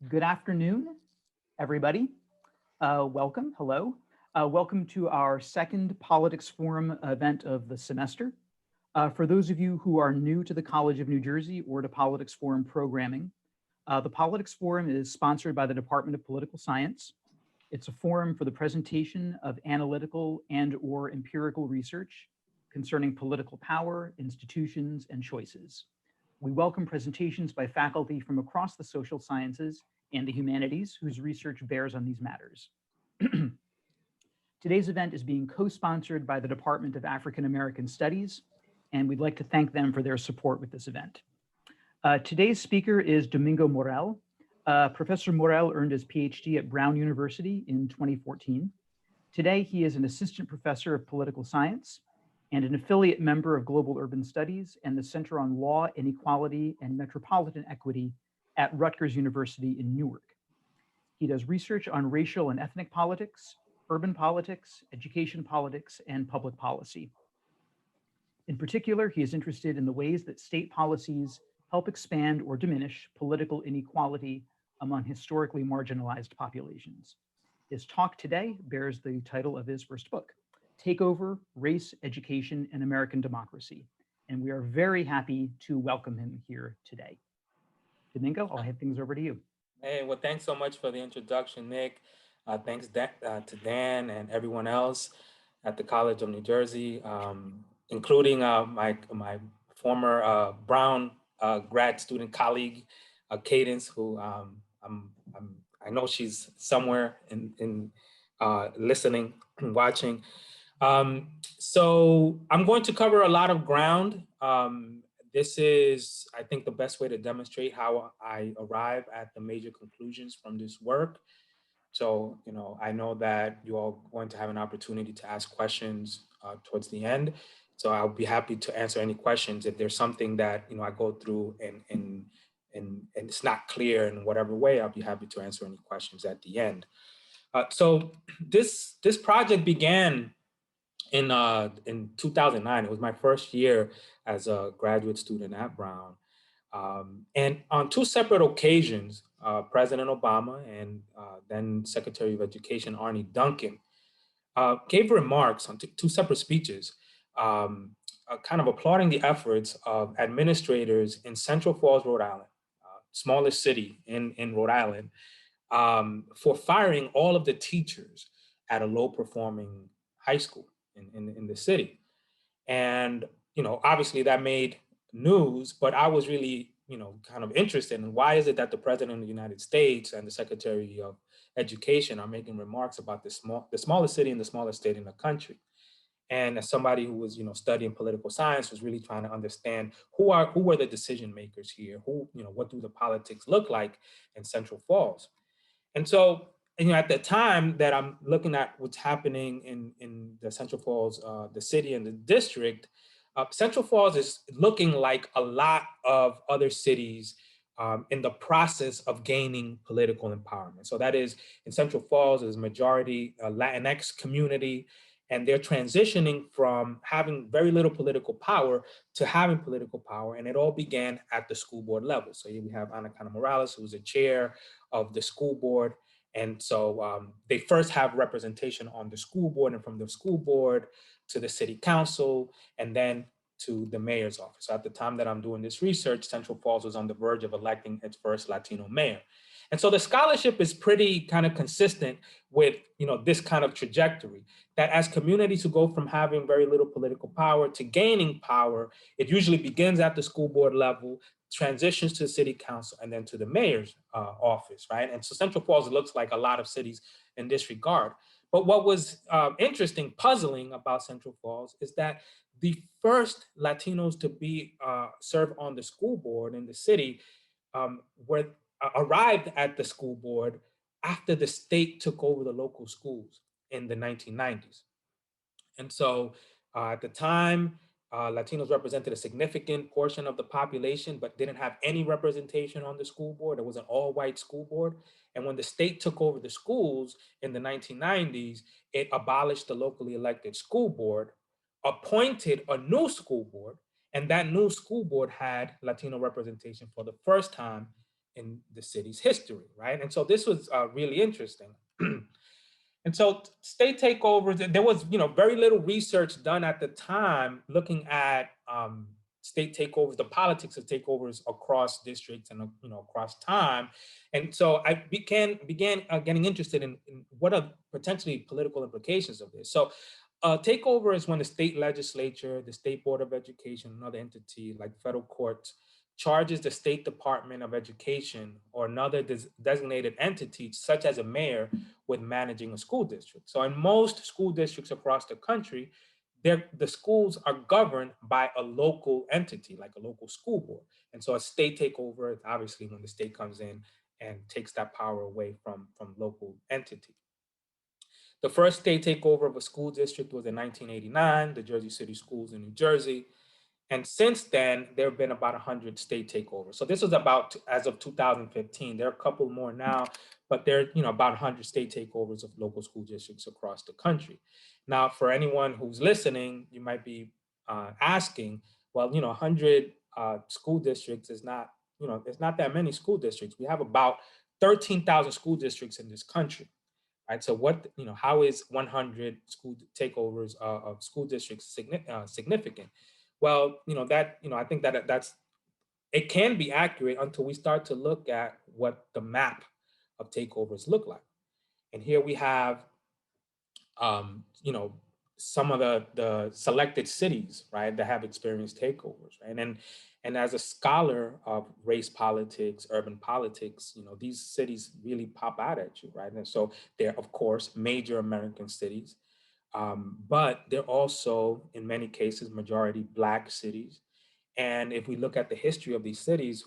Good afternoon, everybody. Welcome, hello. Welcome to our second Politics Forum event of the semester. For those of you who are new to the College of New Jersey or to Politics Forum programming, the Politics Forum is sponsored by the Department of Political Science. It's a forum for the presentation of analytical and or empirical research concerning political power, institutions, and choices. We welcome presentations by faculty from across the social sciences and the humanities whose research bears on these matters. Today's event is being co-sponsored by the Department of African American Studies, and we'd like to thank them for their support with this event. Today's speaker is Domingo Morel. Professor Morel earned his PhD at Brown University in 2014. Today, he is an assistant professor of political science and an affiliate member of Global Urban Studies and the Center on Law, Inequality, and Metropolitan Equity at Rutgers University in Newark. He does research on racial and ethnic politics, urban politics, education politics, and public policy. In particular, he is interested in the ways that state policies help expand or diminish political inequality among historically marginalized populations. His talk today bears the title of his first book, Takeover, Race, Education, and American Democracy. And we are very happy to welcome him here today. Domingo, I'll hand things over to you. Hey, well, thanks so much for the introduction, Nick. Thanks to Dan and everyone else at the College of New Jersey, including my former Brown grad student colleague, Cadence, who I know she's somewhere in listening and watching. So I'm going to cover a lot of ground. This is, I think, the best way to demonstrate how I arrive at the major conclusions from this work. So, I know that you all are going to have an opportunity to ask questions towards the end. So I'll be happy to answer any questions. If there's something that, I go through and it's not clear in whatever way, I'll be happy to answer any questions at the end. So this project began in 2009. It was my first year as a graduate student at Brown. And on two separate occasions, President Obama and then Secretary of Education Arne Duncan gave remarks on two separate speeches, kind of applauding the efforts of administrators in Central Falls, Rhode Island, smallest city in Rhode Island, for firing all of the teachers at a low-performing high school in the city. And, obviously that made news, but I was really, kind of interested in why is it that the President of the United States and the Secretary of Education are making remarks about the smallest city and the smallest state in the country. And as somebody who was, studying political science, was really trying to understand who were the decision makers here, what do the politics look like in Central Falls. And so, at the time that I'm looking at what's happening in the Central Falls, the city and the district, Central Falls is looking like a lot of other cities in the process of gaining political empowerment. So that is, in Central Falls is majority Latinx community, and they're transitioning from having very little political power to having political power. And it all began at the school board level. So here we have Ana Morales, who's the chair of the school board. And so they first have representation on the school board, and from the school board to the city council, and then to the mayor's office. So at the time that I'm doing this research, Central Falls was on the verge of electing its first Latino mayor. And so the scholarship is pretty kind of consistent with, this kind of trajectory, that as communities who go from having very little political power to gaining power, it usually begins at the school board level, transitions to the city council, and then to the mayor's office, right? And so Central Falls looks like a lot of cities in this regard. But what was interesting, puzzling about Central Falls is that the first Latinos to be serve on the school board in the city arrived at the school board after the state took over the local schools in the 1990s. And so at the time, Latinos represented a significant portion of the population, but didn't have any representation on the school board. It was an all-white school board. And when the state took over the schools in the 1990s, it abolished the locally elected school board, appointed a new school board, and that new school board had Latino representation for the first time in the city's history, right? And so this was really interesting. And so state takeovers, there was, very little research done at the time looking at state takeovers, the politics of takeovers across districts and, across time. And so I began getting interested in what are potentially political implications of this. So takeover is when the state legislature, the state board of education, another entity like federal courts, charges the State Department of Education or another designated entity, such as a mayor, with managing a school district. So in most school districts across the country, the schools are governed by a local entity, like a local school board. And so a state takeover is obviously when the state comes in and takes that power away from local entity. The first state takeover of a school district was in 1989, the Jersey City Schools in New Jersey. And since then, there have been about 100 state takeovers. So this was about as of 2015. There are a couple more now, but there are about 100 state takeovers of local school districts across the country. Now, for anyone who's listening, you might be asking, well, 100 school districts is not, it's not that many school districts. We have about 13,000 school districts in this country. Right. So how is 100 school takeovers of school districts significant? Well, I think it can be accurate until we start to look at what the map of takeovers look like. And here we have, some of the selected cities, right, that have experienced takeovers, right? And as a scholar of race politics, urban politics, these cities really pop out at you, right? And so they're, of course, major American cities, but they're also, in many cases, majority Black cities. And if we look at the history of these cities,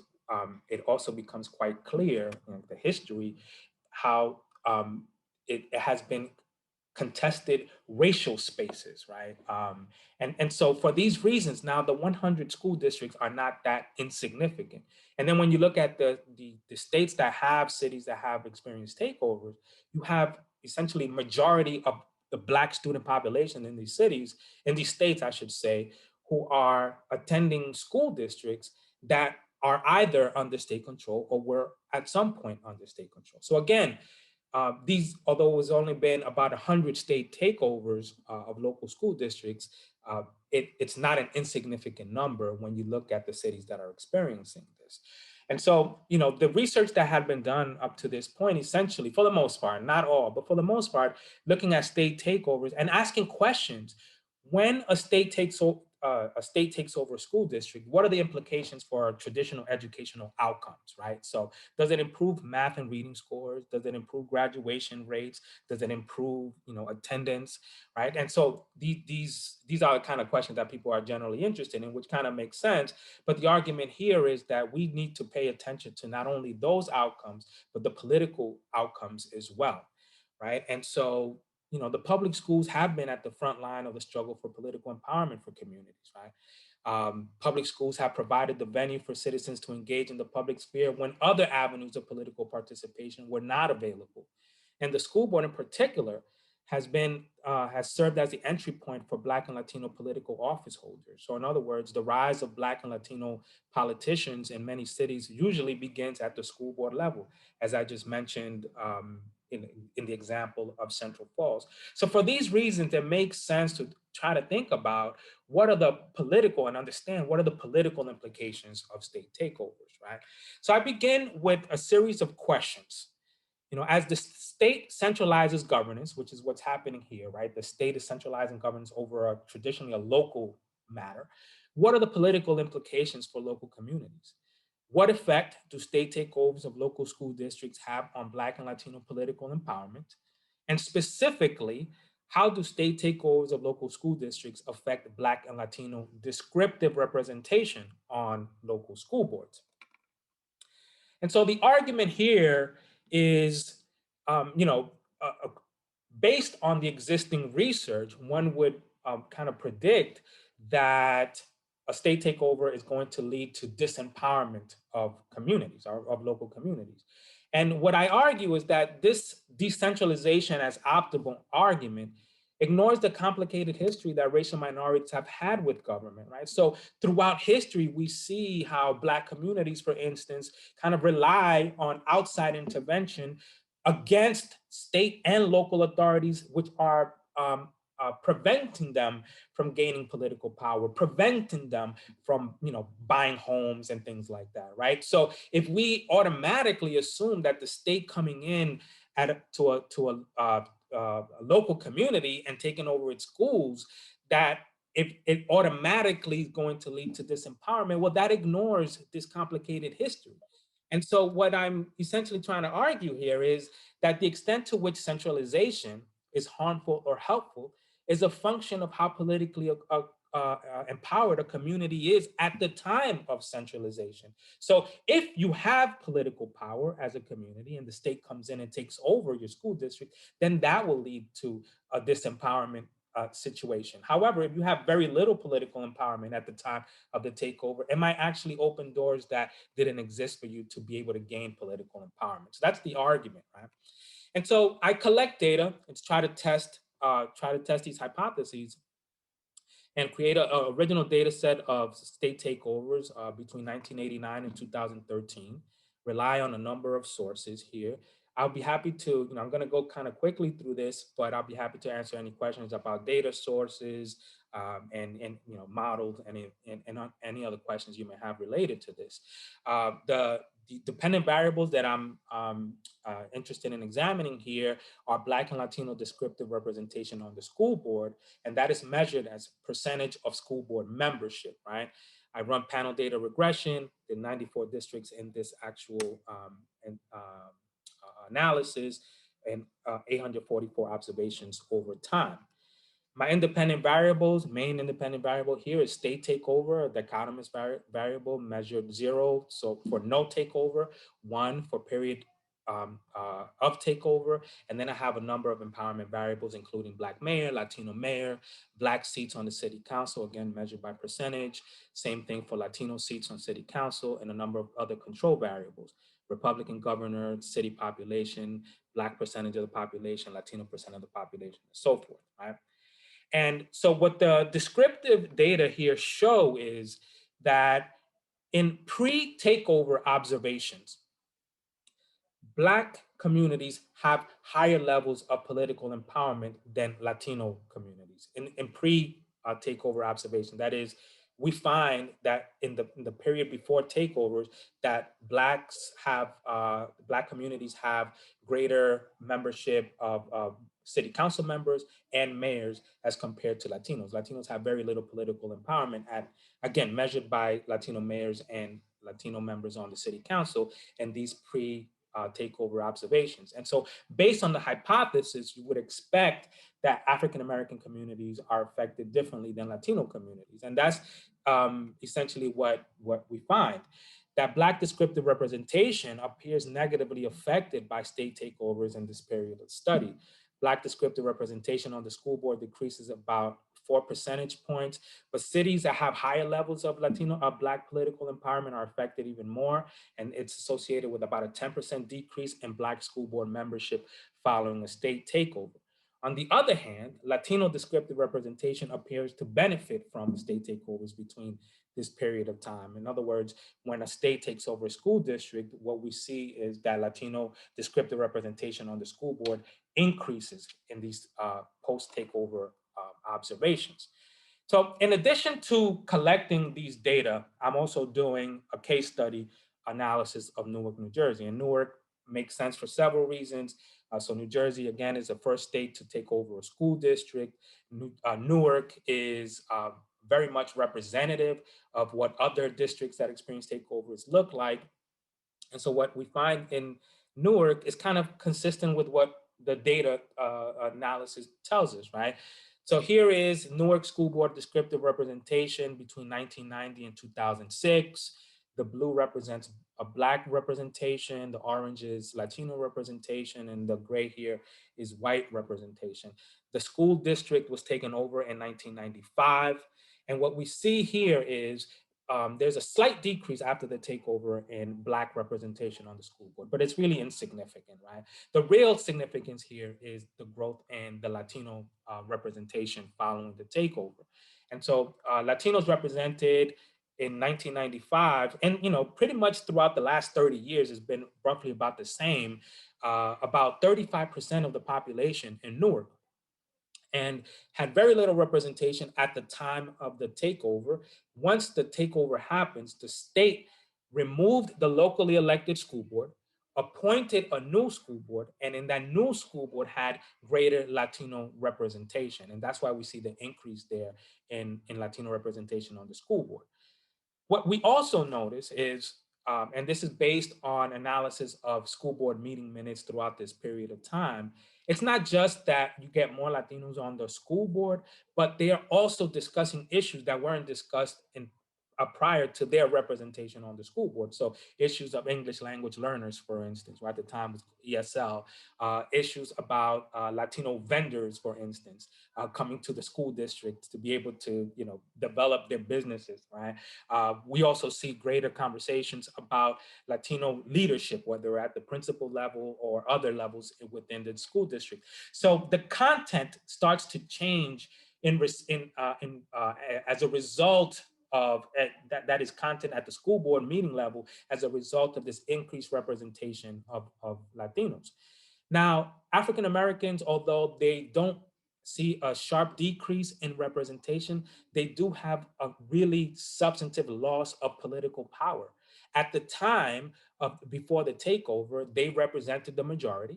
it also becomes quite clear, the history, how it has been contested racial spaces, right? And so for these reasons, now the 100 school districts are not that insignificant. And then when you look at the states that have cities that have experienced takeovers, you have essentially majority of the Black student population in these cities, in these states, I should say, who are attending school districts that are either under state control or were at some point under state control. So again, although it's only been about 100 state takeovers of local school districts, it's not an insignificant number when you look at the cities that are experiencing this. And so, the research that had been done up to this point, essentially, for the most part, not all, but for the most part, looking at state takeovers and asking questions. When a state takes over a school district, what are the implications for traditional educational outcomes, right? So does it improve math and reading scores? Does it improve graduation rates? Does it improve, attendance, right? And so these are the kind of questions that people are generally interested in, which kind of makes sense. But the argument here is that we need to pay attention to not only those outcomes, but the political outcomes as well, right? And so the public schools have been at the front line of the struggle for political empowerment for communities, right? Public schools have provided the venue for citizens to engage in the public sphere when other avenues of political participation were not available. And the school board in particular has served as the entry point for Black and Latino political office holders. So in other words, the rise of Black and Latino politicians in many cities usually begins at the school board level, as I just mentioned in the example of Central Falls. So for these reasons, it makes sense to try to think about what are the political and understand what are the political implications of state takeovers, right? So I begin with a series of questions. As the state centralizes governance, which is what's happening here, right? The state is centralizing governance over traditionally a local matter. What are the political implications for local communities? What effect do state takeovers of local school districts have on Black and Latino political empowerment? And specifically, how do state takeovers of local school districts affect Black and Latino descriptive representation on local school boards? And so the argument here is, based on the existing research, one would kind of predict that a state takeover is going to lead to disempowerment of communities, or of local communities. And what I argue is that this decentralization as optimal argument ignores the complicated history that racial minorities have had with government, right? So throughout history, we see how Black communities, for instance, kind of rely on outside intervention against state and local authorities, which are preventing them from gaining political power, preventing them from, buying homes and things like that, right? So if we automatically assume that the state coming in to a local community and taking over its schools, that if it automatically is going to lead to disempowerment, well, that ignores this complicated history. And so what I'm essentially trying to argue here is that the extent to which centralization is harmful or helpful is a function of how politically empowered a community is at the time of centralization. So if you have political power as a community and the state comes in and takes over your school district, then that will lead to a disempowerment situation. However, if you have very little political empowerment at the time of the takeover, it might actually open doors that didn't exist for you to be able to gain political empowerment. So that's the argument, right? And so I collect data and try to test these hypotheses and create an original data set of state takeovers between 1989 and 2013. Rely on a number of sources here. I'll be happy to, I'm going to go kind of quickly through this, but I'll be happy to answer any questions about data sources and models and any other questions you may have related to this. The dependent variables that I'm interested in examining here are Black and Latino descriptive representation on the school board, and that is measured as percentage of school board membership, right? I run panel data regression, the 94 districts in this actual analysis, and 844 observations over time. My independent variables, main independent variable here is state takeover, a dichotomous variable measured 0. So for no takeover, 1 for period of takeover. And then I have a number of empowerment variables, including Black mayor, Latino mayor, Black seats on the city council, again, measured by percentage. Same thing for Latino seats on city council, and a number of other control variables. Republican governor, city population, Black percentage of the population, Latino percent of the population, and so forth, right? And so what the descriptive data here show is that in pre-takeover observations, Black communities have higher levels of political empowerment than Latino communities in pre-takeover observation. That is, we find that in the period before takeovers, that Black communities have greater membership of city council members and mayors as compared to Latinos. Latinos have very little political empowerment again, measured by Latino mayors and Latino members on the city council, and these takeover observations. And so based on the hypothesis, you would expect that African American communities are affected differently than Latino communities. And that's essentially what we find. That Black descriptive representation appears negatively affected by state takeovers in this period of study. Black descriptive representation on the school board decreases about 4 percentage points, but cities that have higher levels of Black political empowerment are affected even more, and it's associated with about a 10% decrease in Black school board membership following a state takeover. On the other hand, Latino descriptive representation appears to benefit from state takeovers between this period of time. In other words, when a state takes over a school district, what we see is that Latino descriptive representation on the school board increases in these post-takeover observations. So in addition to collecting these data, I'm also doing a case study analysis of Newark, New Jersey. And Newark makes sense for several reasons. So New Jersey, again, is the first state to take over a school district. Newark is very much representative of what other districts that experience takeovers look like. And so what we find in Newark is kind of consistent with what the data analysis tells us, right? So here is Newark School Board descriptive representation between 1990 and 2006. The blue represents a Black representation, the orange is Latino representation, and the gray here is white representation. The school district was taken over in 1995. And what we see here is there's a slight decrease after the takeover in Black representation on the school board, but it's really insignificant, right? The real significance here is the growth in the Latino representation following the takeover. And so Latinos represented in 1995, and pretty much throughout the last 30 years has been roughly about the same, about 35% of the population in Newark, and had very little representation at the time of the takeover. Once the takeover happens, the state removed the locally elected school board, appointed a new school board, and in that new school board had greater Latino representation. And that's why we see the increase there in Latino representation on the school board. What we also notice is, and this is based on analysis of school board meeting minutes throughout this period of time, it's not just that you get more Latinos on the school board, but they are also discussing issues that weren't discussed prior to their representation on the school board. So issues of English language learners, for instance, right? At the time was ESL, issues about Latino vendors, for instance, coming to the school districts to be able to, develop their businesses, right? We also see greater conversations about Latino leadership, whether at the principal level or other levels within the school district. So the content starts to change as a result of that is content at the school board meeting level as a result of this increased representation of Latinos. Now, African Americans, although they don't see a sharp decrease in representation, they do have a really substantive loss of political power. At the time of before the takeover, they represented the majority.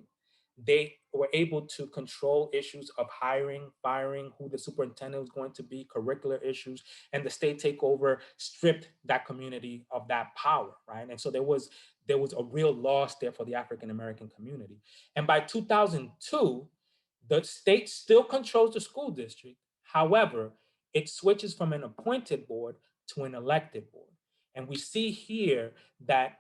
They were able to control issues of hiring, firing, who the superintendent was going to be, curricular issues, and the state takeover stripped that community of that power, right? And so there was a real loss there for the African American community. And by 2002, the state still controls the school district. However, it switches from an appointed board to an elected board. And we see here that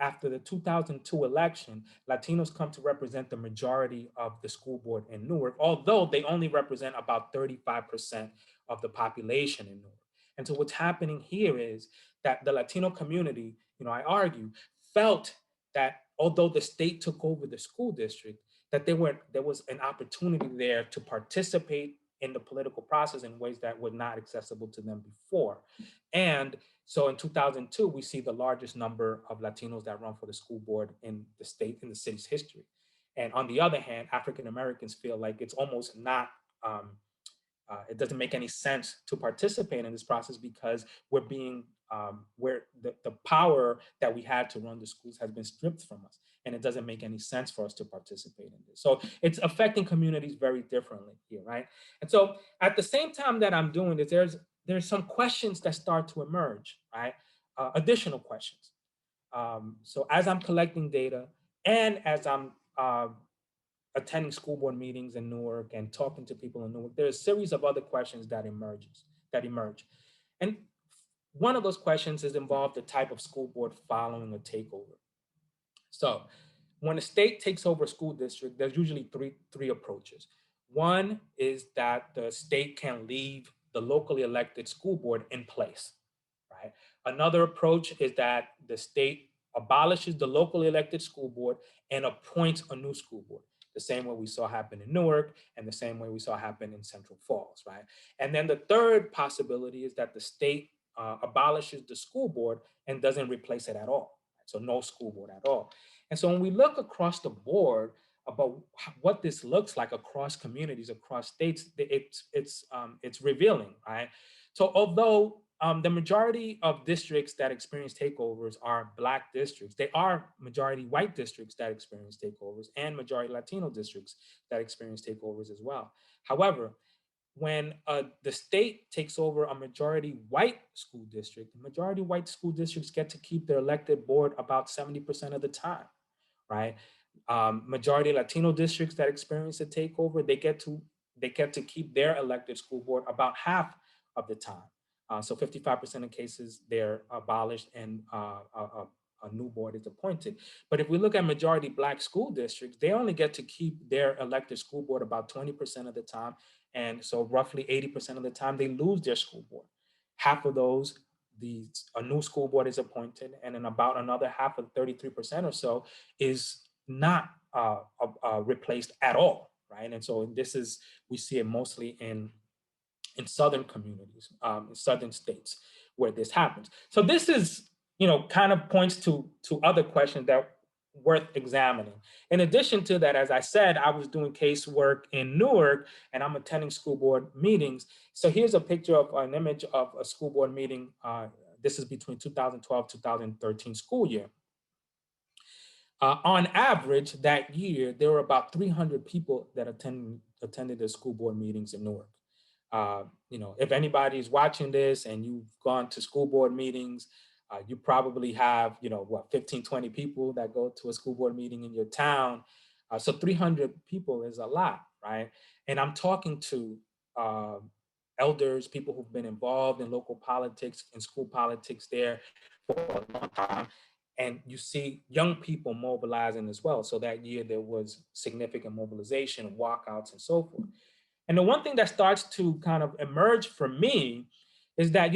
after the 2002 election, Latinos come to represent the majority of the school board in Newark, although they only represent about 35% of the population in Newark. And so what's happening here is that the Latino community, I argue, felt that although the state took over the school district, that there was an opportunity there to participate in the political process in ways that were not accessible to them before. And so in 2002, we see the largest number of Latinos that run for the school board in the city's history. And on the other hand, African Americans feel like it's almost not, it doesn't make any sense to participate in this process because we're being, where the power that we had to run the schools has been stripped from us. And it doesn't make any sense for us to participate in this. So it's affecting communities very differently here, right? And so at the same time that I'm doing this, there's some questions that start to emerge, right? Additional questions. So as I'm collecting data and as I'm attending school board meetings in Newark and talking to people in Newark, there's a series of other questions that emerge. And one of those questions is involved the type of school board following a takeover. So when a state takes over a school district, there's usually three approaches. One is that the state can leave the locally elected school board in place, right? Another approach is that the state abolishes the locally elected school board and appoints a new school board, the same way we saw happen in Newark and the same way we saw happen in Central Falls, right? And then the third possibility is that the state abolishes the school board and doesn't replace it at all. So no school board at all. And so when we look across the board about what this looks like across communities, across states, it's revealing, right? So although the majority of districts that experience takeovers are Black districts, they are majority white districts that experience takeovers and majority Latino districts that experience takeovers as well. However, when the state takes over a majority white school district, majority white school districts get to keep their elected board about 70% of the time, right? Majority Latino districts that experience a takeover, they get to keep their elected school board about half of the time. So 55% of cases they're abolished and a new board is appointed. But if we look at majority Black school districts, they only get to keep their elected school board about 20% of the time. And so roughly 80% of the time they lose their school board. Half of those a new school board is appointed, and then about another half of 33% or so is not replaced at all, right? And so we see it mostly in southern communities, in southern states where this happens. So this is, kind of points to other questions that worth examining. In addition to that, as I said, I was doing casework in Newark and I'm attending school board meetings. So here's a picture of an image of a school board meeting. This is between 2012, 2013 school year. On average, that year, there were about 300 people that attended the school board meetings in Newark. If anybody's watching this and you've gone to school board meetings, you probably have, 15, 20 people that go to a school board meeting in your town. So 300 people is a lot, right? And I'm talking to elders, people who've been involved in local politics and school politics there for a long time. And you see young people mobilizing as well. So that year there was significant mobilization, walkouts, and so forth. And the one thing that starts to kind of emerge for me is that,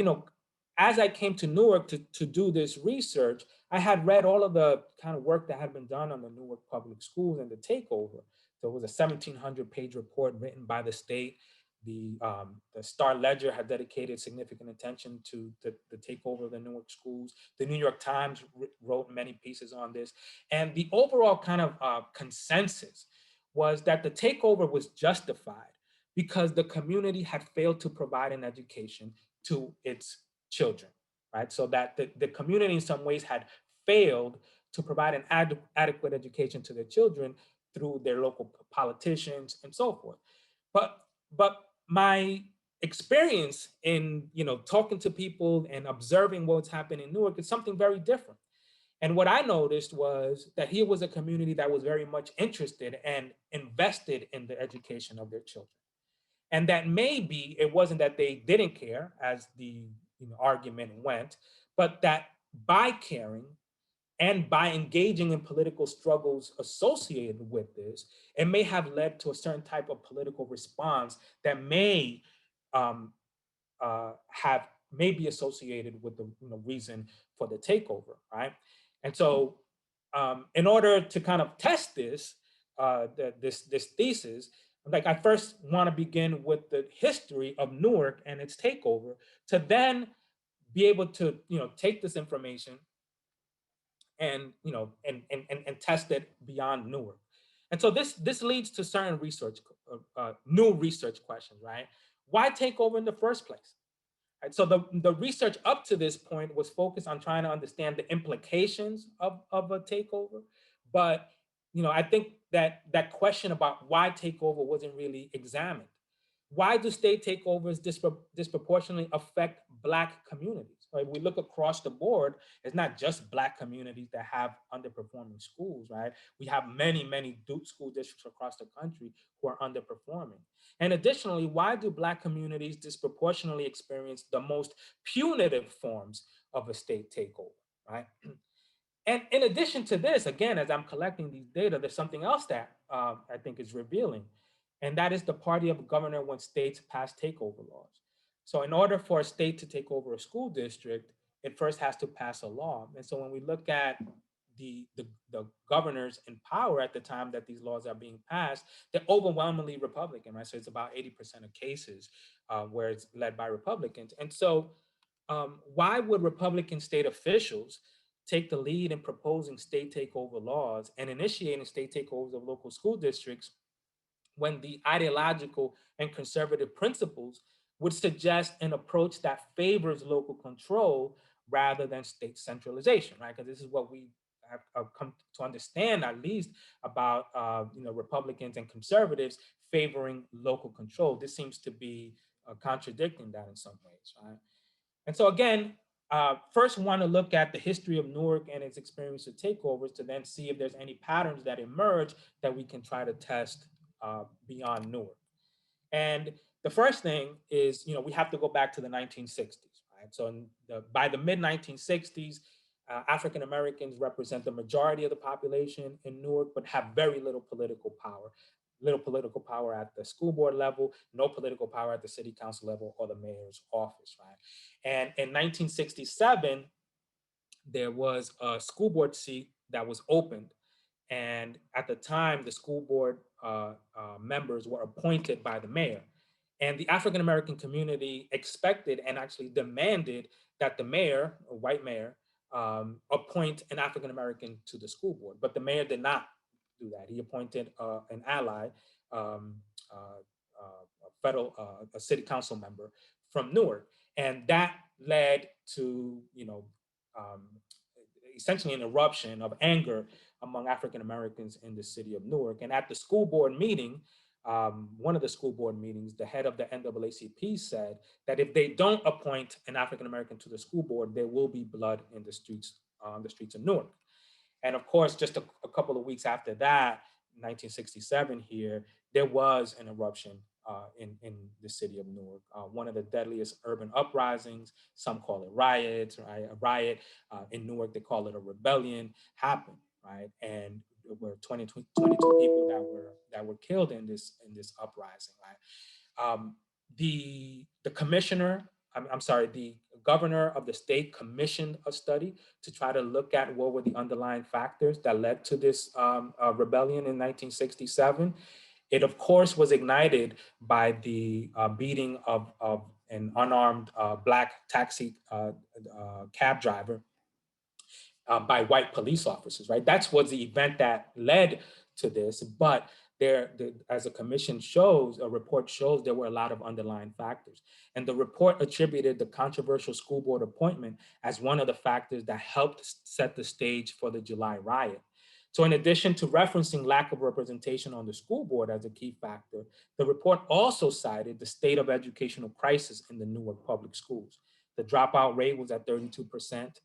as I came to Newark to do this research, I had read all of the kind of work that had been done on the Newark public schools and the takeover. So it was a 1,700-page report written by the state. The Star Ledger had dedicated significant attention to the takeover of the Newark schools. The New York Times wrote many pieces on this. And the overall kind of consensus was that the takeover was justified because the community had failed to provide an education to its children, right? So that the community in some ways had failed to provide an adequate education to their children through their local politicians and so forth. But my experience in talking to people and observing what's happening in Newark is something very different. And what I noticed was that here was a community that was very much interested and invested in the education of their children. And that maybe it wasn't that they didn't care, as the argument went, but that by caring and by engaging in political struggles associated with this, it may have led to a certain type of political response that may have may be associated with the reason for the takeover, right? And so, in order to kind of test this, this thesis, like I first want to begin with the history of Newark and its takeover, to then be able to take this information and and test it beyond Newark. And so this leads to certain research, new research questions, right? Why take over in the first place? Right? So the research up to this point was focused on trying to understand the implications of a takeover. But I think that question about why takeover wasn't really examined. Why do state takeovers disproportionately affect Black communities? Right? We look across the board, it's not just Black communities that have underperforming schools, right? We have many school districts across the country who are underperforming. And additionally, why do Black communities disproportionately experience the most punitive forms of a state takeover, right? And in addition to this, again, as I'm collecting these data, there's something else that I think is revealing, and that is the party of governor when states pass takeover laws. So in order for a state to take over a school district, it first has to pass a law. And so when we look at the governors in power at the time that these laws are being passed, they're overwhelmingly Republican, right? So it's about 80% of cases where it's led by Republicans. And so why would Republican state officials take the lead in proposing state takeover laws and initiating state takeovers of local school districts when the ideological and conservative principles would suggest an approach that favors local control rather than state centralization, right? Because this is what we have come to understand, at least, about Republicans and conservatives favoring local control. This seems to be contradicting that in some ways, right? And so again, first we want to look at the history of Newark and its experience with takeovers to then see if there's any patterns that emerge that we can try to test beyond Newark. And the first thing is, we have to go back to the 1960s, right? So by the mid 1960s, African Americans represent the majority of the population in Newark, but have very little political power. little political power at the school board level, no political power at the city council level or the mayor's office, right? And in 1967, there was a school board seat that was opened. And at the time, the school board members were appointed by the mayor. And the African American community expected and actually demanded that the mayor, a white mayor, appoint an African American to the school board. But the mayor did not do that. He appointed an ally, um, a federal, a city council member from Newark, and that led to um, essentially an eruption of anger among African Americans in the city of Newark. And at the school board meeting, one of the school board meetings, the head of the NAACP said that if they don't appoint an African American to the school board, there will be blood in the streets, on the streets of Newark. And of course, just a couple of weeks after that, 1967 here, there was an eruption in the city of Newark, one of the deadliest urban uprisings. Some call it riots, right? A riot in Newark, they call it a rebellion, happened, right? And there were 22 people that were killed in this uprising, right? The commissioner, I'm sorry, the governor of the state commissioned a study to try to look at what were the underlying factors that led to this rebellion in 1967. It, of course, was ignited by the beating of an unarmed Black taxi cab driver by white police officers, right? That's was the event that led to this. But as a commission shows, a report shows there were a lot of underlying factors. And the report attributed the controversial school board appointment as one of the factors that helped set the stage for the July riot. So in addition to referencing lack of representation on the school board as a key factor, the report also cited the state of educational crisis in the Newark public schools. The dropout rate was at 32%.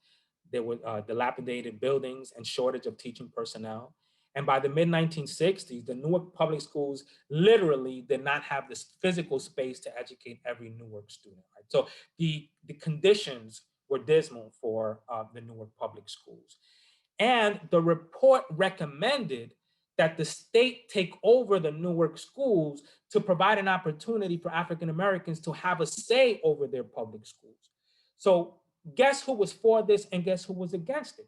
There were dilapidated buildings and shortage of teaching personnel. And by the mid-1960s, the Newark public schools literally did not have this physical space to educate every Newark student. Right? So the conditions were dismal for the Newark public schools. And the report recommended that the state take over the Newark schools to provide an opportunity for African Americans to have a say over their public schools. So guess who was for this and guess who was against it?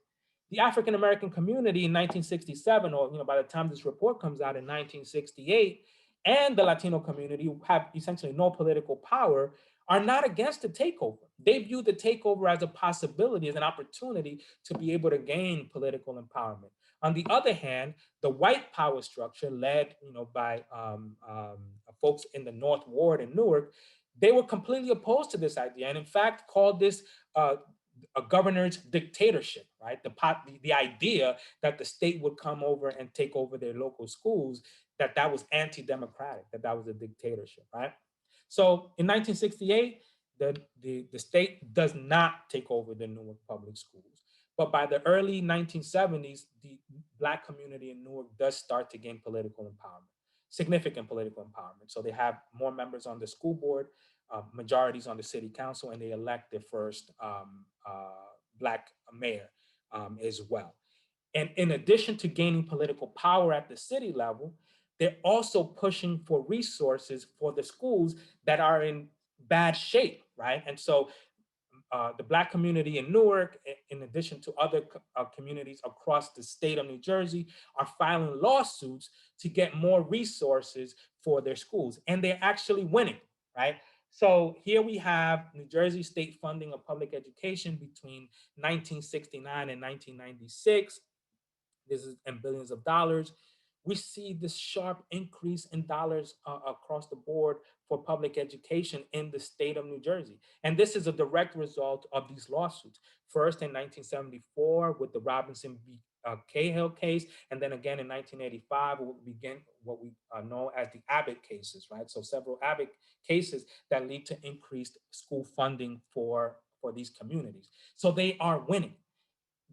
The African American community in 1967, or by the time this report comes out in 1968, and the Latino community, who have essentially no political power, are not against the takeover. They view the takeover as a possibility, as an opportunity to be able to gain political empowerment. On the other hand, the white power structure, led by folks in the North Ward in Newark, they were completely opposed to this idea, and in fact called this a governor's dictatorship, right? The idea that the state would come over and take over their local schools, that was anti-democratic, that was a dictatorship, right? So in 1968, the state does not take over the Newark public schools. But by the early 1970s, the Black community in Newark does start to gain political empowerment, significant political empowerment. So they have more members on the school board, majorities on the city council, and they elect their first Black mayor as well. And in addition to gaining political power at the city level, they're also pushing for resources for the schools that are in bad shape, right? And so the Black community in Newark, in addition to other communities across the state of New Jersey, are filing lawsuits to get more resources for their schools. And they're actually winning, right? So here we have New Jersey state funding of public education between 1969 and 1996. This is in billions of dollars. We see this sharp increase in dollars across the board for public education in the state of New Jersey. And this is a direct result of these lawsuits. First in 1974 with the Robinson v. Cahill case, and then again in 1985, we begin what we know as the Abbott cases, right? So several Abbott cases that lead to increased school funding for these communities. So they are winning.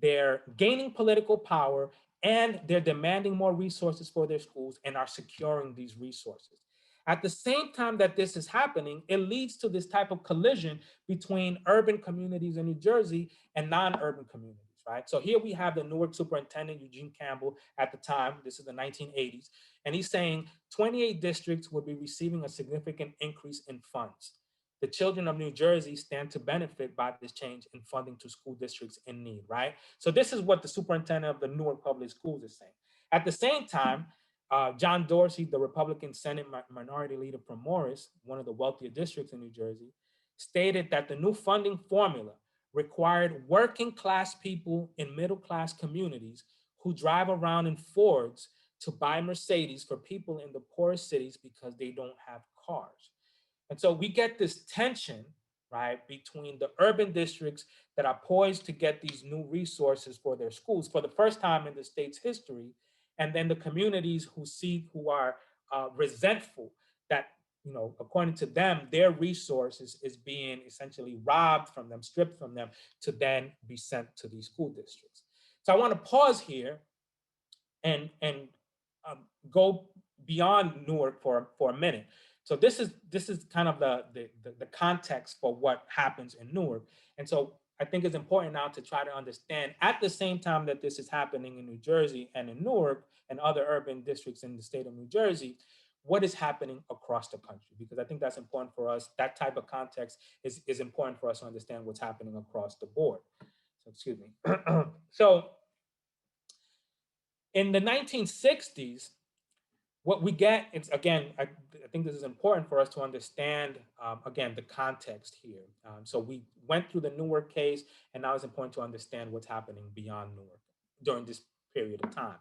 They're gaining political power, and they're demanding more resources for their schools and are securing these resources. At the same time that this is happening, it leads to this type of collision between urban communities in New Jersey and non-urban communities, right? So here we have the Newark superintendent, Eugene Campbell, at the time, this is the 1980s, and he's saying 28 districts would be receiving a significant increase in funds. The children of New Jersey stand to benefit by this change in funding to school districts in need, right? So this is what the superintendent of the Newark Public Schools is saying. At the same time, John Dorsey, the Republican Senate minority leader from Morris, one of the wealthier districts in New Jersey, stated that the new funding formula required working class people in middle class communities who drive around in Fords to buy Mercedes for people in the poorest cities because they don't have cars. And so we get this tension, right, between the urban districts that are poised to get these new resources for their schools for the first time in the state's history, and then the communities who are resentful that, according to them, their resources is being essentially robbed from them, stripped from them, to then be sent to these school districts. So I want to pause here and go beyond Newark for a minute. So this is kind of the context for what happens in Newark. And so I think it's important now to try to understand, at the same time that this is happening in New Jersey and in Newark and other urban districts in the state of New Jersey, what is happening across the country? Because I think that's important for us. That type of context is important for us to understand what's happening across the board. So excuse me. So in the 1960s, what we get, it's again, I think this is important for us to understand, again, the context here. So we went through the Newark case, and now it's important to understand what's happening beyond Newark during this period of time.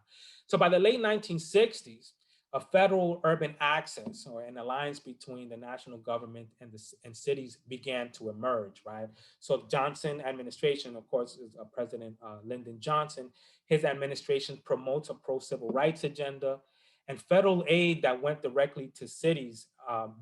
So by the late 1960s, a federal urban access or an alliance between the national government and cities began to emerge, right? So Johnson administration, of course, is President Lyndon Johnson. His administration promotes a pro-civil rights agenda, and federal aid that went directly to cities,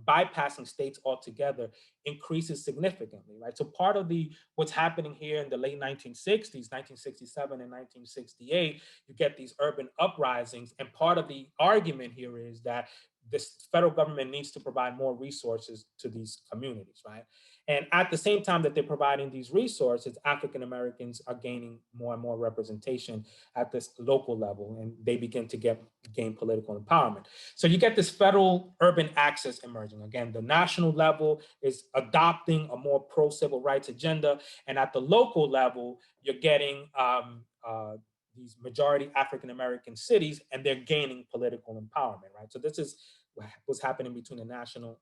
bypassing states altogether, increases significantly, right? So part of what's happening here in the late 1960s, 1967 and 1968, you get these urban uprisings, and part of the argument here is that this federal government needs to provide more resources to these communities, right? And at the same time that they're providing these resources, African Americans are gaining more and more representation at this local level, and they begin to gain political empowerment. So you get this federal urban access emerging. Again, the national level is adopting a more pro-civil rights agenda, and at the local level, you're getting these majority African American cities, and they're gaining political empowerment, right? So this is what's happening between the national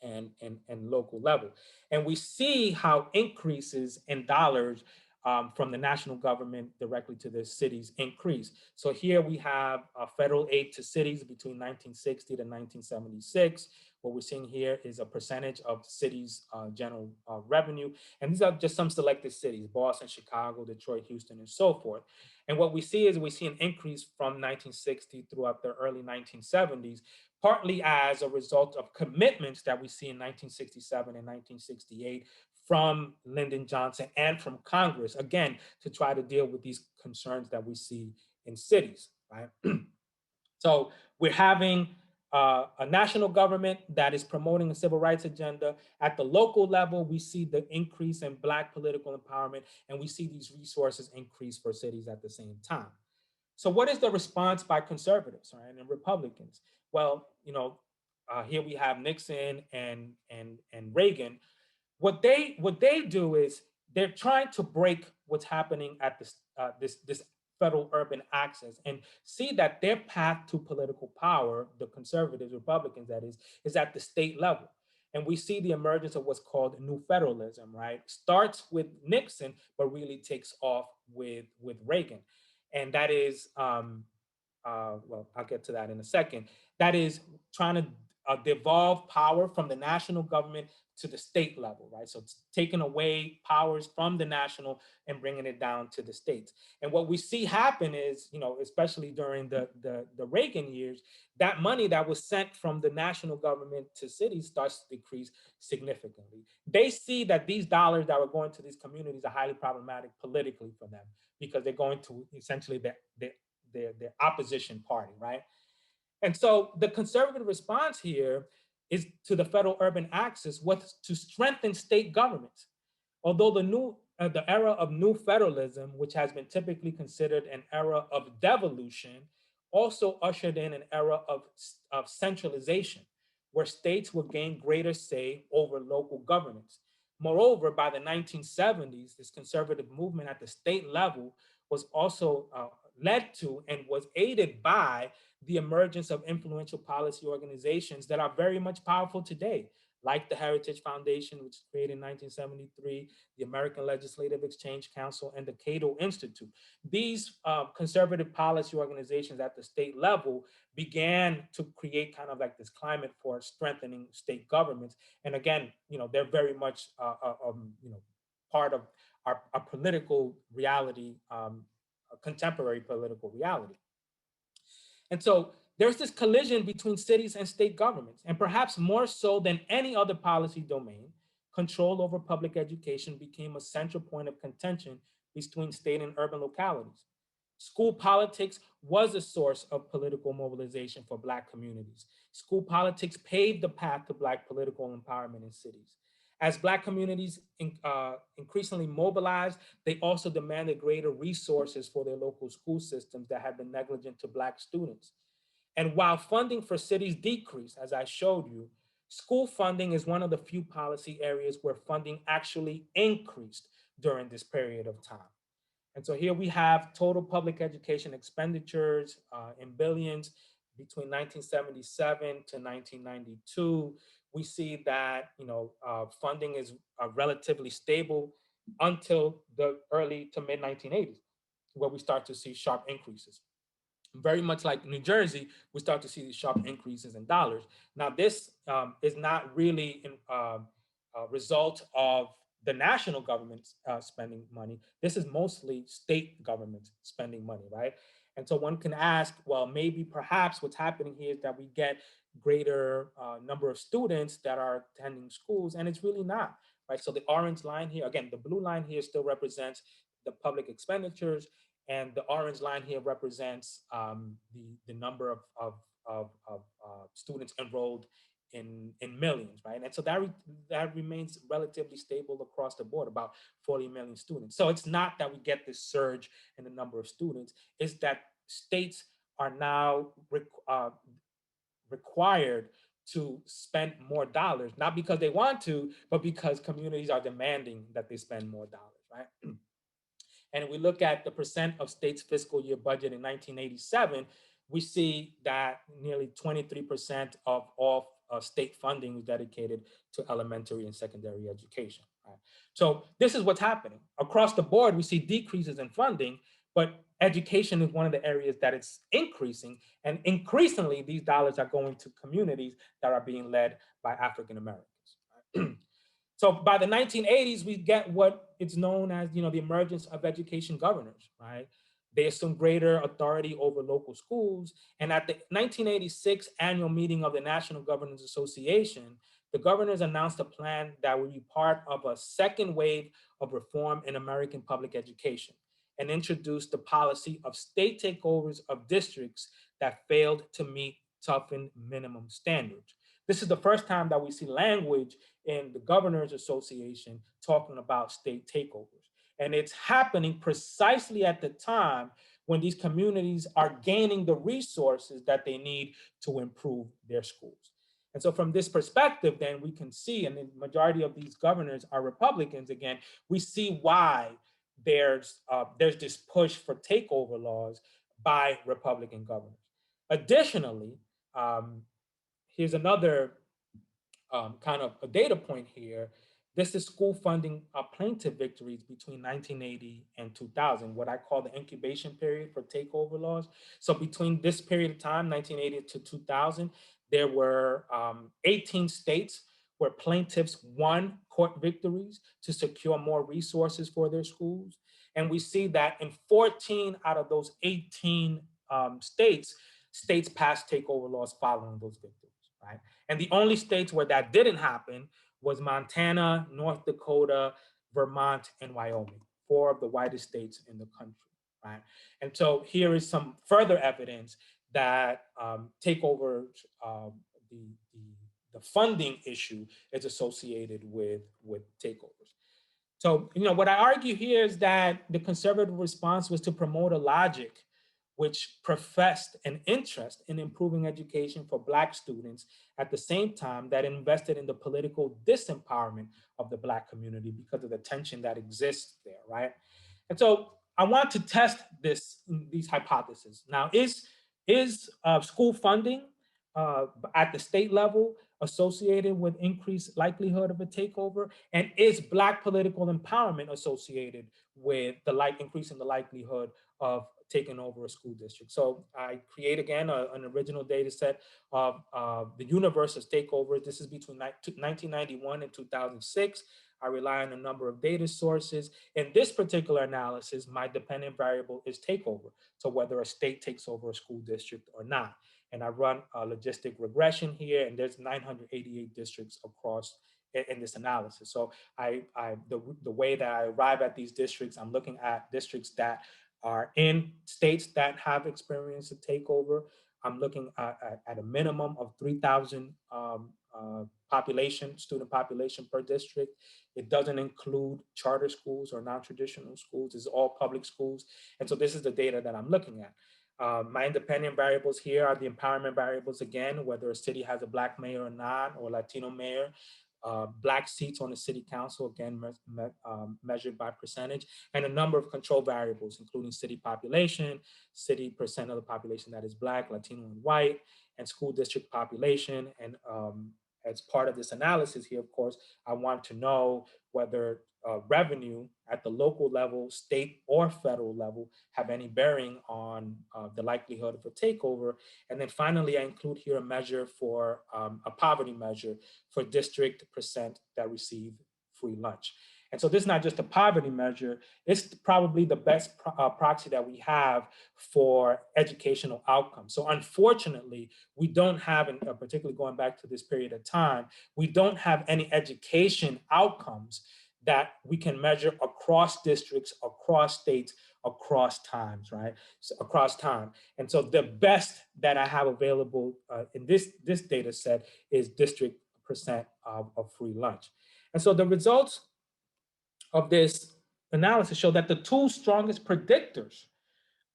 and local level. And we see how increases in dollars from the national government directly to the cities increase. So here we have federal aid to cities between 1960 to 1976. What we're seeing here is a percentage of cities' general revenue. And these are just some selected cities: Boston, Chicago, Detroit, Houston, and so forth. And what we see is we see an increase from 1960 throughout the early 1970s, partly as a result of commitments that we see in 1967 and 1968 from Lyndon Johnson and from Congress, again, to try to deal with these concerns that we see in cities, right? So we're having a national government that is promoting a civil rights agenda. At the local level, we see the increase in Black political empowerment, and we see these resources increase for cities at the same time. So what is the response by conservatives, right, and Republicans? Well, here we have Nixon and Reagan. What they do is they're trying to break what's happening at this federal urban access and see that their path to political power, the conservatives, Republicans, that is at the state level. And we see the emergence of what's called new federalism, right? Starts with Nixon, but really takes off with Reagan. And that is, well, I'll get to that in a second. That is trying to devolve power from the national government to the state level, right? So it's taking away powers from the national and bringing it down to the states. And what we see happen is, especially during the Reagan years, that money that was sent from the national government to cities starts to decrease significantly. They see that these dollars that were going to these communities are highly problematic politically for them because they're going to essentially their opposition party, right? And so the conservative response here is to the federal urban access was to strengthen state governments. Although the new the era of new federalism, which has been typically considered an era of devolution, also ushered in an era of centralization, where states would gain greater say over local governance. Moreover, by the 1970s, this conservative movement at the state level was also led to and was aided by the emergence of influential policy organizations that are very much powerful today, like the Heritage Foundation, which was created in 1973, the American Legislative Exchange Council, and the Cato Institute. These conservative policy organizations at the state level began to create kind of like this climate for strengthening state governments. And again, they're very much, part of our political reality, a contemporary political reality. And so there's this collision between cities and state governments, and perhaps more so than any other policy domain, control over public education became a central point of contention between state and urban localities. School politics was a source of political mobilization for Black communities. School politics paved the path to Black political empowerment in cities. As Black communities increasingly mobilized, they also demanded greater resources for their local school systems that had been negligent to Black students. And while funding for cities decreased, as I showed you, school funding is one of the few policy areas where funding actually increased during this period of time. And so here we have total public education expenditures in billions between 1977 to 1992. We see that funding is relatively stable until the early to mid 1980s, where we start to see sharp increases. Very much like New Jersey, we start to see these sharp increases in dollars. Now, this is not really a result of the national government spending money. This is mostly state governments spending money, right? And so one can ask, well, maybe perhaps what's happening here is that we get greater number of students that are attending schools, and it's really not, right? So the orange line here, again, the blue line here still represents the public expenditures, and the orange line here represents the number of students enrolled in millions, right? And so that remains relatively stable across the board, about 40 million students. So it's not that we get this surge in the number of students, it's that states are now required to spend more dollars, not because they want to, but because communities are demanding that they spend more dollars, right? And if we look at the percent of states' fiscal year budget in 1987, we see that nearly 23% of all state funding was dedicated to elementary and secondary education. Right? So this is what's happening. Across the board, we see decreases in funding, but education is one of the areas that it's increasing. And increasingly, these dollars are going to communities that are being led by African Americans. Right? So by the 1980s, we get what is known as, the emergence of education governors, right? They assume greater authority over local schools. And at the 1986 annual meeting of the National Governors Association, the governors announced a plan that would be part of a second wave of reform in American public education and introduced the policy of state takeovers of districts that failed to meet toughened minimum standards. This is the first time that we see language in the Governors Association talking about state takeovers. And it's happening precisely at the time when these communities are gaining the resources that they need to improve their schools. And so from this perspective, then we can see, and the majority of these governors are Republicans again, we see why there's this push for takeover laws by Republican governors. Additionally, here's another kind of a data point here. This is school funding plaintiff victories between 1980 and 2000, what I call the incubation period for takeover laws. So between this period of time, 1980 to 2000, there were 18 states where plaintiffs won court victories to secure more resources for their schools. And we see that in 14 out of those 18 states passed takeover laws following those victories, right? And the only states where that didn't happen was Montana, North Dakota, Vermont, and Wyoming, four of the whitest states in the country, right? And so here is some further evidence that takeovers, the funding issue is associated with takeovers. So, what I argue here is that the conservative response was to promote a logic which professed an interest in improving education for Black students at the same time that invested in the political disempowerment of the Black community because of the tension that exists there, right? And so I want to test these hypotheses. Now, is school funding at the state level associated with increased likelihood of a takeover? And is Black political empowerment associated with the increase in the likelihood of taking over a school district? So I create again an original data set of the universe of takeovers. This is between 1991 and 2006. I rely on a number of data sources. In this particular analysis, my dependent variable is takeover. So whether a state takes over a school district or not. And I run a logistic regression here, and there's 988 districts across in this analysis. So the way that I arrive at these districts, I'm looking at districts that are in states that have experienced a takeover. I'm looking at a minimum of 3,000 student population per district. It doesn't include charter schools or non-traditional schools. It's all public schools. And so this is the data that I'm looking at. My independent variables here are the empowerment variables again, whether a city has a Black mayor or not, or Latino mayor. Black seats on the city council, again, measured by percentage, and a number of control variables, including city population, city percent of the population that is Black, Latino, and white, and school district population. And as part of this analysis here, of course, I want to know whether revenue at the local level, state or federal level have any bearing on the likelihood of a takeover. And then finally, I include here a measure for a poverty measure for district percent that receive free lunch. And so this is not just a poverty measure, it's probably the best proxy that we have for educational outcomes. So unfortunately, we don't have, and particularly going back to this period of time, we don't have any education outcomes that we can measure across districts, across states, across times, right? So across time. And so the best that I have available in this data set is district percent of free lunch. And so the results of this analysis show that the two strongest predictors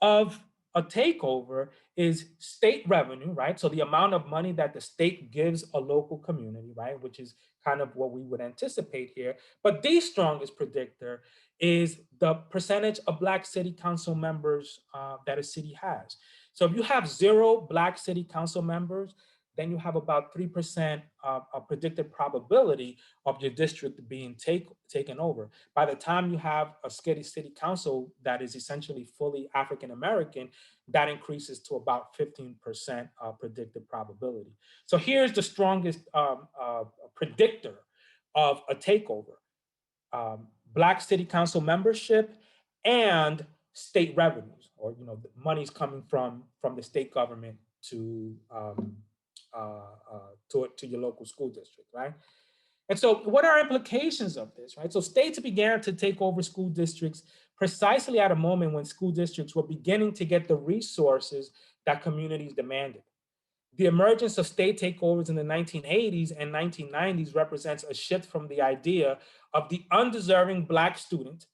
of a takeover is state revenue, right? So the amount of money that the state gives a local community, right? Which is kind of what we would anticipate here. But the strongest predictor is the percentage of Black city council members that a city has. So if you have 0 Black city council members, then you have about 3% a predicted probability of your district being taken over. By the time you have a city council that is essentially fully African American, that increases to about 15% predicted probability. So here's the strongest predictor of a takeover: Black city council membership and state revenues, or the money's coming from the state government to to your local school district, right? And so what are implications of this, right? So states began to take over school districts precisely at a moment when school districts were beginning to get the resources that communities demanded. The emergence of state takeovers in the 1980s and 1990s represents a shift from the idea of the undeserving Black student,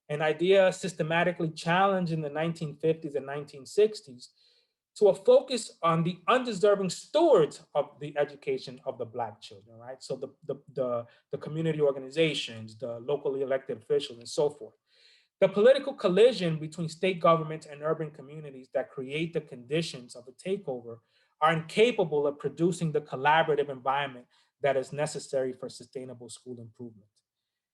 an idea systematically challenged in the 1950s and 1960s, to a focus on the undeserving stewards of the education of the Black children, right? So the community organizations, the locally elected officials, and so forth. The political collision between state governments and urban communities that create the conditions of a takeover are incapable of producing the collaborative environment that is necessary for sustainable school improvement.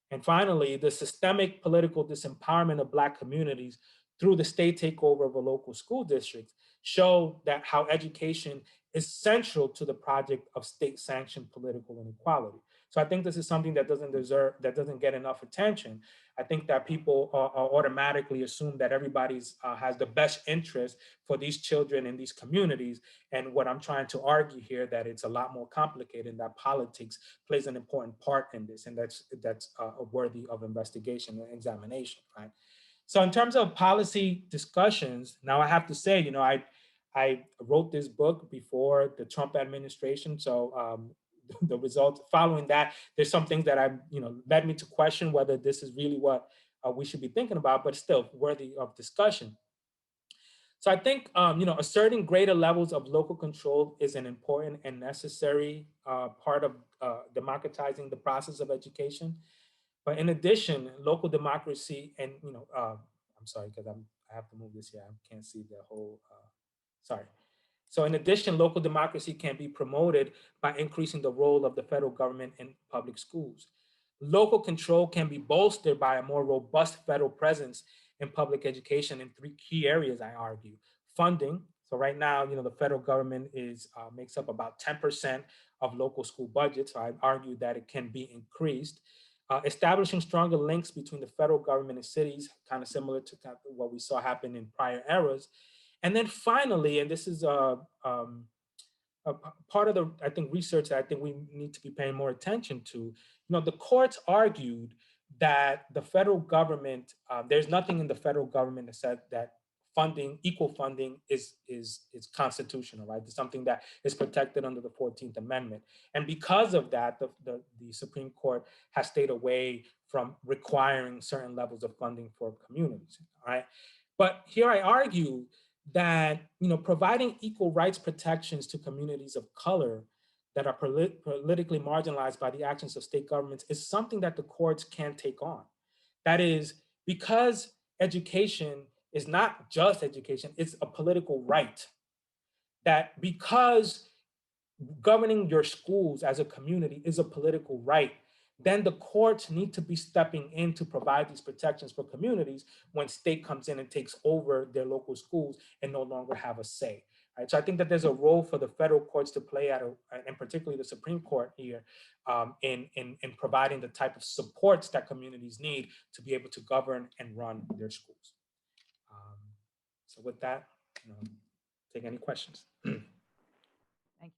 And finally, the systemic political disempowerment of Black communities through the state takeover of a local school district show that how education is central to the project of state-sanctioned political inequality. So I think this is something that doesn't get enough attention. I think that people automatically assume that everybody's has the best interest for these children in these communities. And what I'm trying to argue here, that it's a lot more complicated, and that politics plays an important part in this, and that's worthy of investigation and examination, right? So in terms of policy discussions, now I have to say, I wrote this book before the Trump administration. So the results. Following that, there's some things that have, led me to question whether this is really what we should be thinking about, but still worthy of discussion. So I think, asserting greater levels of local control is an important and necessary part of democratizing the process of education. But in addition, local democracy and, I'm sorry, because I have to move this here. I can't see the whole, sorry. So in addition, local democracy can be promoted by increasing the role of the federal government in public schools. Local control can be bolstered by a more robust federal presence in public education in three key areas, I argue. Funding. So right now, the federal government makes up about 10% of local school budgets. So I argue that it can be increased. Establishing stronger links between the federal government and cities, kind of similar to what we saw happen in prior eras. And then finally, and this is a part of the, I think, research that I think we need to be paying more attention to. The courts argued that the federal government, there's nothing in the federal government that said that equal funding is constitutional, right? It's something that is protected under the 14th Amendment. And because of that, the Supreme Court has stayed away from requiring certain levels of funding for communities, right? But here I argue that, providing equal rights protections to communities of color that are politically marginalized by the actions of state governments is something that the courts can take on. That is, because education is not just education, it's a political right. That because governing your schools as a community is a political right, then the courts need to be stepping in to provide these protections for communities when state comes in and takes over their local schools and no longer have a say. Right? So I think that there's a role for the federal courts to play and particularly the Supreme Court here, in providing the type of supports that communities need to be able to govern and run their schools. So with that, take any questions.